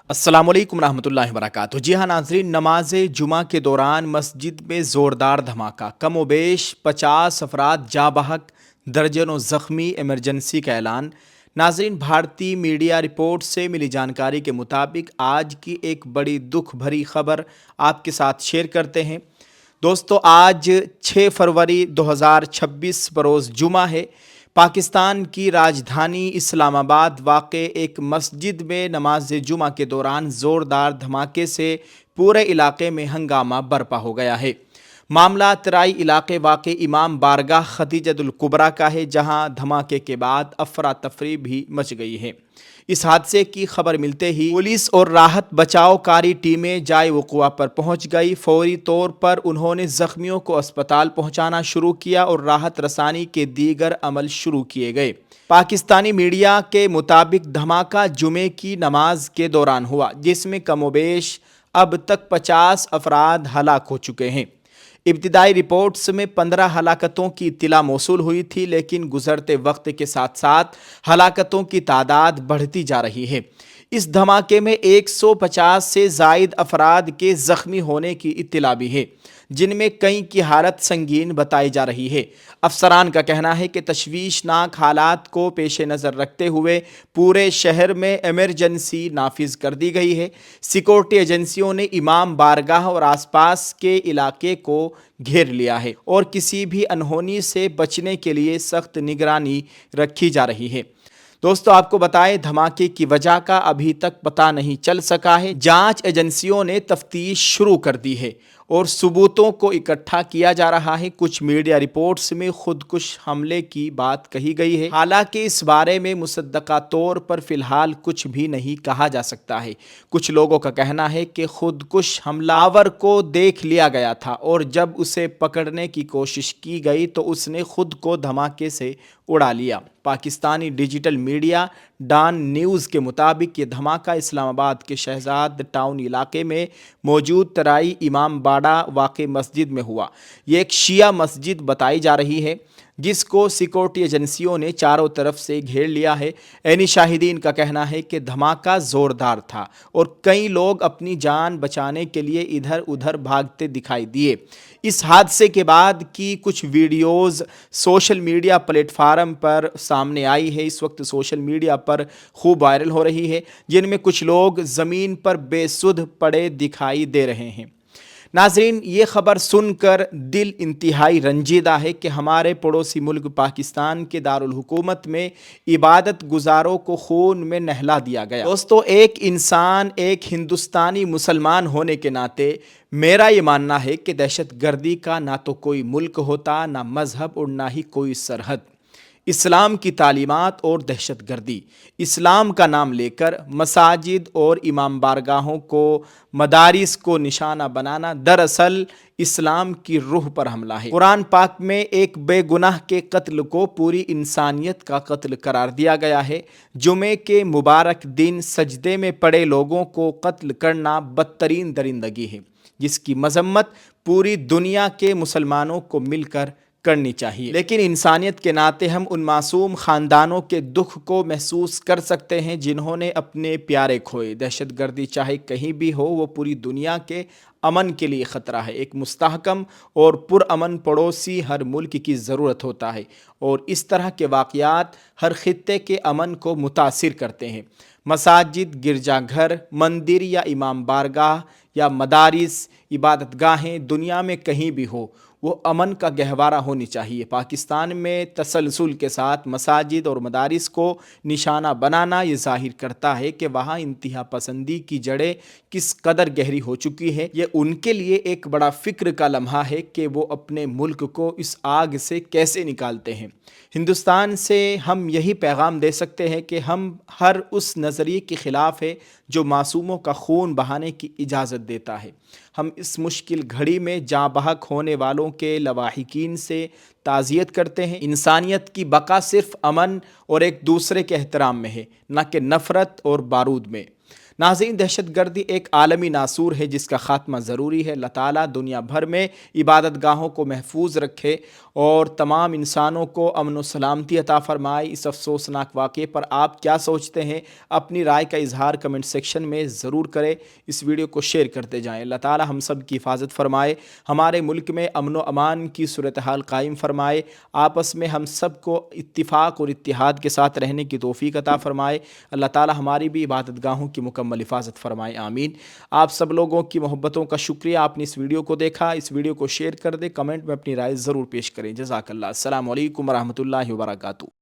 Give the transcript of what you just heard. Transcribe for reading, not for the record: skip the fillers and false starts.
السلام علیکم ورحمۃ اللہ وبرکاتہ۔ جی ہاں ناظرین، نماز جمعہ کے دوران مسجد میں زوردار دھماکہ، کم و بیش 50 افراد جاں بحق، درجنوں زخمی، ایمرجنسی کا اعلان۔ ناظرین، بھارتی میڈیا رپورٹ سے ملی جانکاری کے مطابق آج کی ایک بڑی دکھ بھری خبر آپ کے ساتھ شیئر کرتے ہیں۔ دوستو، آج 6 فروری 2026 بروز جمعہ ہے۔ پاکستان کی راجدھانی اسلام آباد واقع ایک مسجد میں نماز جمعہ کے دوران زوردار دھماکے سے پورے علاقے میں ہنگامہ برپا ہو گیا ہے۔ معاملہ ترائی علاقے واقع امام بارگاہ خدیجۃ الکبریٰ کا ہے، جہاں دھماکے کے بعد افراتفری بھی مچ گئی ہے۔ اس حادثے کی خبر ملتے ہی پولیس اور راحت بچاؤ کاری ٹیمیں جائے وقوع پر پہنچ گئی۔ فوری طور پر انہوں نے زخمیوں کو اسپتال پہنچانا شروع کیا اور راحت رسانی کے دیگر عمل شروع کیے گئے۔ پاکستانی میڈیا کے مطابق دھماکہ جمعے کی نماز کے دوران ہوا، جس میں کم و بیش اب تک 50 افراد ہلاک ہو چکے ہیں۔ ابتدائی رپورٹس میں 15 ہلاکتوں کی اطلاع موصول ہوئی تھی، لیکن گزرتے وقت کے ساتھ ساتھ ہلاکتوں کی تعداد بڑھتی جا رہی ہے۔ اس دھماکے میں 150 سے زائد افراد کے زخمی ہونے کی اطلاع بھی ہے، جن میں کئی کی حالت سنگین بتائی جا رہی ہے۔ افسران کا کہنا ہے کہ تشویشناک حالات کو پیش نظر رکھتے ہوئے پورے شہر میں ایمرجنسی نافذ کر دی گئی ہے۔ سیکورٹی ایجنسیوں نے امام بارگاہ اور آس پاس کے علاقے کو گھیر لیا ہے اور کسی بھی انہونی سے بچنے کے لیے سخت نگرانی رکھی جا رہی ہے۔ دوستو، آپ کو بتائیں، دھماکے کی وجہ کا ابھی تک پتہ نہیں چل سکا ہے۔ جانچ ایجنسیوں نے تفتیش شروع کر دی ہے اور ثبوتوں کو اکٹھا کیا جا رہا ہے۔ کچھ میڈیا رپورٹس میں خودکش حملے کی بات کہی گئی ہے، حالانکہ اس بارے میں مصدقہ طور پر فی الحال کچھ بھی نہیں کہا جا سکتا ہے۔ کچھ لوگوں کا کہنا ہے کہ خودکش حملہ آور کو دیکھ لیا گیا تھا اور جب اسے پکڑنے کی کوشش کی گئی تو اس نے خود کو دھماکے سے اڑا لیا۔ Pakistani digital media Dawn News کے مطابق یہ دھماکہ اسلام آباد کے شہزاد ٹاؤن علاقے میں موجود ترائی امام باڑہ واقع مسجد میں ہوا۔ یہ ایک شیعہ مسجد بتائی جا رہی ہے، جس کو سیکورٹی ایجنسیوں نے چاروں طرف سے گھیر لیا ہے۔ عینی شاہدین کا کہنا ہے کہ دھماکہ زوردار تھا اور کئی لوگ اپنی جان بچانے کے لیے ادھر ادھر بھاگتے دکھائی دیے۔ اس حادثے کے بعد کی کچھ videos social media platform پر سامنے آئی ہے، اس وقت سوشل میڈیا پر خوب وائرل ہو رہی ہے، جن میں کچھ لوگ زمین پر بے سدھ پڑے دکھائی دے رہے ہیں۔ ناظرین، یہ خبر سن کر دل انتہائی رنجیدہ ہے کہ ہمارے پڑوسی ملک پاکستان کے دارالحکومت میں عبادت گزاروں کو خون میں نہلا دیا گیا۔ دوستو، ایک انسان، ایک ہندوستانی مسلمان ہونے کے ناطے میرا یہ ماننا ہے کہ دہشت گردی کا نہ تو کوئی ملک ہوتا، نہ مذہب اور نہ ہی کوئی سرحد۔ اسلام کی تعلیمات اور دہشت گردی، اسلام کا نام لے کر مساجد اور امام بارگاہوں کو، مدارس کو نشانہ بنانا دراصل اسلام کی روح پر حملہ ہے۔ قرآن پاک میں ایک بے گناہ کے قتل کو پوری انسانیت کا قتل قرار دیا گیا ہے۔ جمعے کے مبارک دن سجدے میں پڑے لوگوں کو قتل کرنا بدترین درندگی ہے، جس کی مذمت پوری دنیا کے مسلمانوں کو مل کر کرنی چاہیے۔ لیکن انسانیت کے ناطے ہم ان معصوم خاندانوں کے دکھ کو محسوس کر سکتے ہیں جنہوں نے اپنے پیارے کھوئے۔ دہشت گردی چاہے کہیں بھی ہو، وہ پوری دنیا کے امن کے لیے خطرہ ہے۔ ایک مستحکم اور پرامن پڑوسی ہر ملک کی ضرورت ہوتا ہے، اور اس طرح کے واقعات ہر خطے کے امن کو متاثر کرتے ہیں۔ مساجد، گرجا گھر، مندر یا امام بارگاہ یا مدارس، عبادت گاہیں دنیا میں کہیں بھی ہو، وہ امن کا گہوارہ ہونی چاہیے۔ پاکستان میں تسلسل کے ساتھ مساجد اور مدارس کو نشانہ بنانا یہ ظاہر کرتا ہے کہ وہاں انتہا پسندی کی جڑیں کس قدر گہری ہو چکی ہے۔ یہ ان کے لیے ایک بڑا فکر کا لمحہ ہے کہ وہ اپنے ملک کو اس آگ سے کیسے نکالتے ہیں۔ ہندوستان سے ہم یہی پیغام دے سکتے ہیں کہ ہم ہر اس نظریے کے خلاف ہے جو معصوموں کا خون بہانے کی اجازت دیتا ہے۔ ہم اس مشکل گھڑی میں جاں بحق ہونے والوں کے لواحقین سے تعزیت کرتے ہیں۔ انسانیت کی بقا صرف امن اور ایک دوسرے کے احترام میں ہے، نہ کہ نفرت اور بارود میں۔ ناظرین، دہشت گردی ایک عالمی ناسور ہے جس کا خاتمہ ضروری ہے۔ اللہ تعالیٰ دنیا بھر میں عبادت گاہوں کو محفوظ رکھے اور تمام انسانوں کو امن و سلامتی عطا فرمائے۔ اس افسوسناک واقعے پر آپ کیا سوچتے ہیں؟ اپنی رائے کا اظہار کمنٹ سیکشن میں ضرور کریں۔ اس ویڈیو کو شیئر کرتے جائیں۔ اللہ تعالیٰ ہم سب کی حفاظت فرمائے، ہمارے ملک میں امن و امان کی صورتحال قائم فرمائے، آپس میں ہم سب کو اتفاق اور اتحاد کے ساتھ رہنے کی توفیق عطا فرمائے۔ اللہ تعالیٰ ہماری بھی عبادت گاہوں کی مکمل حفاظت فرمائے، آمین۔ آپ سب لوگوں کی محبتوں کا شکریہ، آپ نے اس ویڈیو کو دیکھا۔ اس ویڈیو کو شیئر کر دیں، کمنٹ میں اپنی رائے ضرور پیش کریں۔ جزاک اللہ۔ السلام علیکم ورحمۃ اللہ وبرکاتہ۔